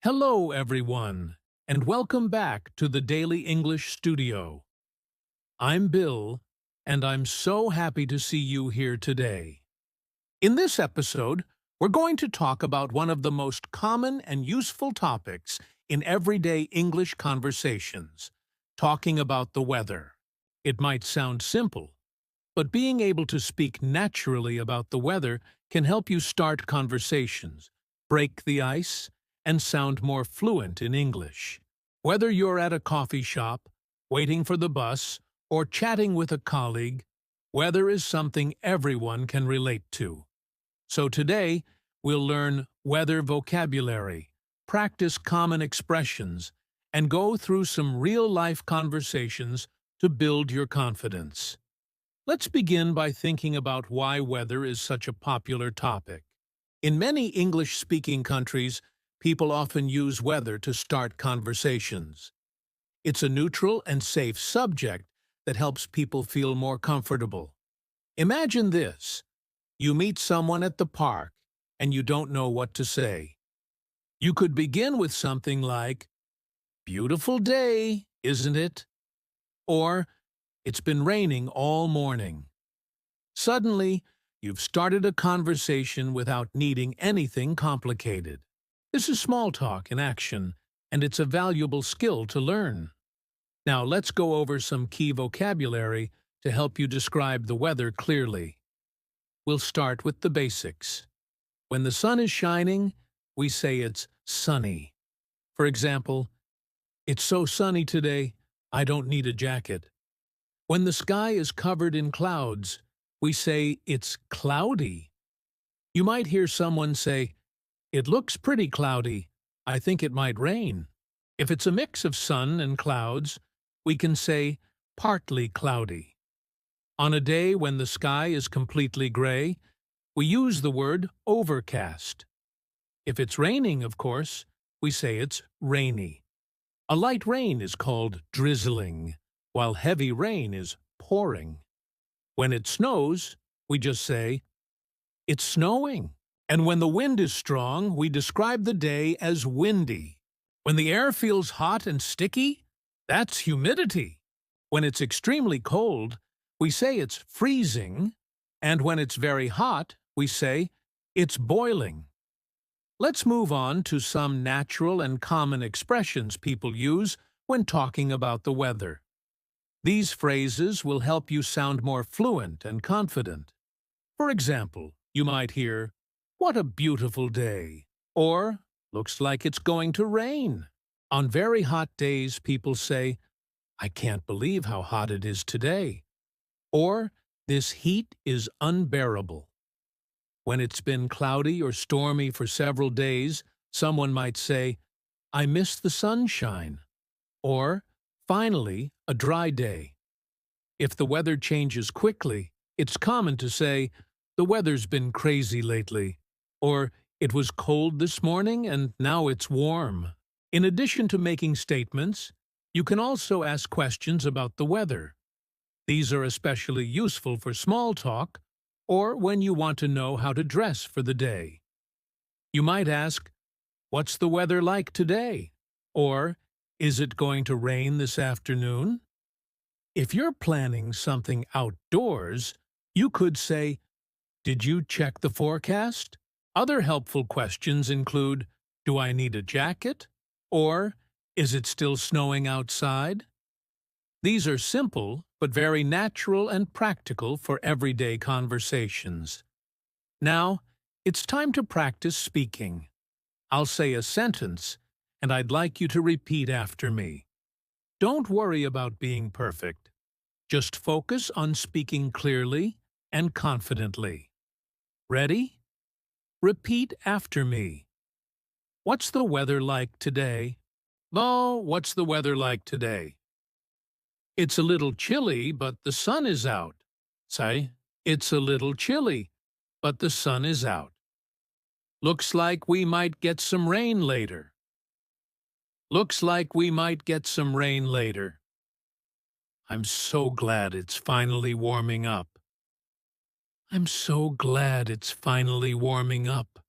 Hello, everyone, and welcome back to the Daily English Studio. I'm Bill, and I'm so happy to see you here today. In this episode, we're going to talk about one of the most common and useful topics in everyday English conversations, talking about the weather. It might sound simple, but being able to speak naturally about the weather can help you start conversations, break the ice, and sound more fluent in English. Whether you're at a coffee shop, waiting for the bus, or chatting with a colleague, weather is something everyone can relate to. So today, we'll learn weather vocabulary, practice common expressions, and go through some real-life conversations to build your confidence. Let's begin by thinking about why weather is such a popular topic. In many English-speaking countries, people often use weather to start conversations. It's a neutral and safe subject that helps people feel more comfortable. Imagine this. You meet someone at the park, and you don't know what to say. You could begin with something like, "Beautiful day, isn't it?" Or, "It's been raining all morning." Suddenly, you've started a conversation without needing anything complicated. This is small talk in action, and it's a valuable skill to learn. Now let's go over some key vocabulary to help you describe the weather clearly. We'll start with the basics. When the sun is shining, we say it's sunny. For example, "It's so sunny today, I don't need a jacket." When the sky is covered in clouds, we say it's cloudy. You might hear someone say, "It looks pretty cloudy. I think it might rain." If it's a mix of sun and clouds, we can say partly cloudy. On a day when the sky is completely gray, we use the word overcast. If it's raining, of course, we say it's rainy. A light rain is called drizzling, while heavy rain is pouring. When it snows, we just say, "It's snowing." And when the wind is strong, we describe the day as windy. When the air feels hot and sticky, that's humidity. When it's extremely cold, we say it's freezing. And when it's very hot, we say it's boiling. Let's move on to some natural and common expressions people use when talking about the weather. These phrases will help you sound more fluent and confident. For example, you might hear, "What a beautiful day," or "Looks like it's going to rain." On very hot days, people say, "I can't believe how hot it is today," or "This heat is unbearable." When it's been cloudy or stormy for several days, someone might say, "I miss the sunshine," or "Finally, a dry day." If the weather changes quickly, it's common to say, "The weather's been crazy lately," or "It was cold this morning and now it's warm." In addition to making statements, you can also ask questions about the weather. These are especially useful for small talk or when you want to know how to dress for the day. You might ask, "What's the weather like today?" Or, "Is it going to rain this afternoon?" If you're planning something outdoors, you could say, "Did you check the forecast?" Other helpful questions include, "Do I need a jacket?" Or, "Is it still snowing outside?" These are simple, but very natural and practical for everyday conversations. Now, it's time to practice speaking. I'll say a sentence, and I'd like you to repeat after me. Don't worry about being perfect. Just focus on speaking clearly and confidently. Ready? Repeat after me. What's the weather like today? Oh, what's the weather like today? It's a little chilly, but the sun is out. Say, it's a little chilly, but the sun is out. Looks like we might get some rain later. Looks like we might get some rain later. I'm so glad it's finally warming up. I'm so glad it's finally warming up.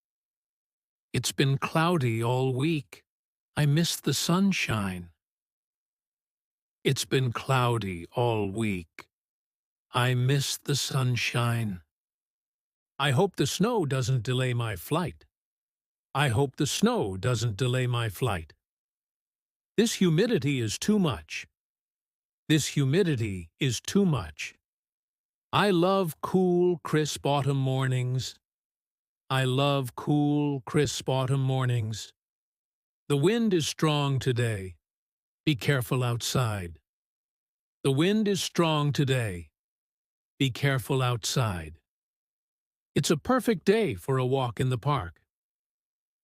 It's been cloudy all week. I miss the sunshine. It's been cloudy all week. I miss the sunshine. I hope the snow doesn't delay my flight. I hope the snow doesn't delay my flight. This humidity is too much. This humidity is too much. I love cool, crisp autumn mornings. I love cool, crisp autumn mornings. The wind is strong today. Be careful outside. The wind is strong today. Be careful outside. It's a perfect day for a walk in the park.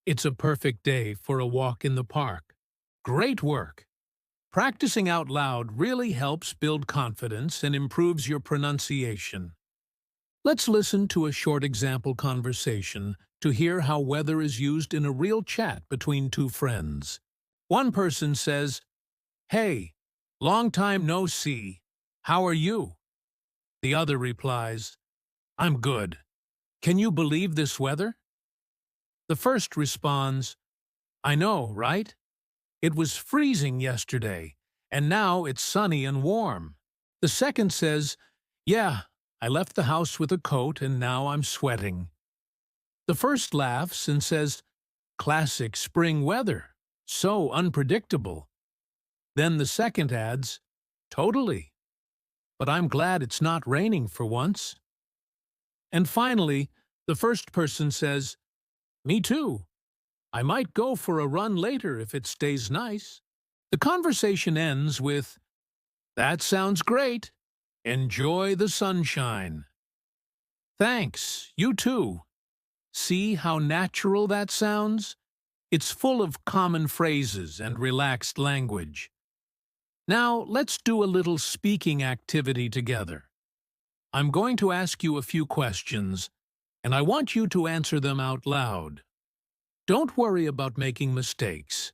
It's a perfect day for a walk in the park. Great work! Practicing out loud really helps build confidence and improves your pronunciation. Let's listen to a short example conversation to hear how weather is used in a real chat between two friends. One person says, "Hey, long time no see. How are you?" The other replies, "I'm good. Can you believe this weather?" The first responds, "I know, right? It was freezing yesterday, and now it's sunny and warm." The second says, "Yeah, I left the house with a coat and now I'm sweating." The first laughs and says, "Classic spring weather, so unpredictable." Then the second adds, "Totally, but I'm glad it's not raining for once." And finally, the first person says, "Me too. I might go for a run later if it stays nice." The conversation ends with, "That sounds great. Enjoy the sunshine." Thanks, you too. See how natural that sounds? It's full of common phrases and relaxed language. Now, let's do a little speaking activity together. I'm going to ask you a few questions, and I want you to answer them out loud. Don't worry about making mistakes.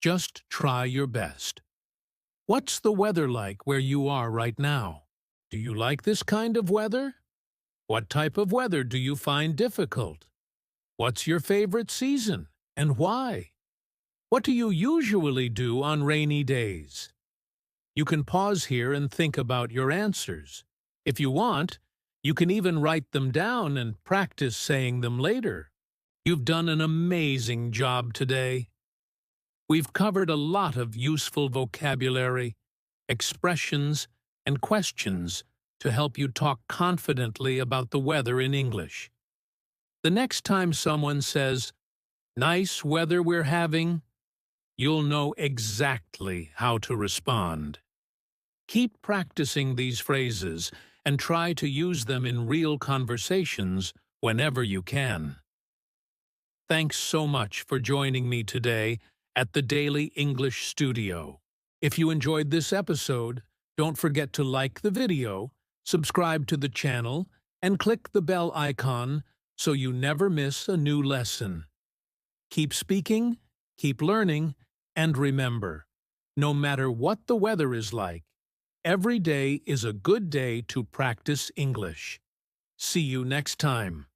Just try your best. What's the weather like where you are right now? Do you like this kind of weather? What type of weather do you find difficult? What's your favorite season, and why? What do you usually do on rainy days? You can pause here and think about your answers. If you want, you can even write them down and practice saying them later. You've done an amazing job today. We've covered a lot of useful vocabulary, expressions, and questions to help you talk confidently about the weather in English. The next time someone says, "Nice weather we're having," you'll know exactly how to respond. Keep practicing these phrases and try to use them in real conversations whenever you can. Thanks so much for joining me today at the Daily English Studio. If you enjoyed this episode, don't forget to like the video, subscribe to the channel, and click the bell icon so you never miss a new lesson. Keep speaking, keep learning, and remember, no matter what the weather is like, every day is a good day to practice English. See you next time.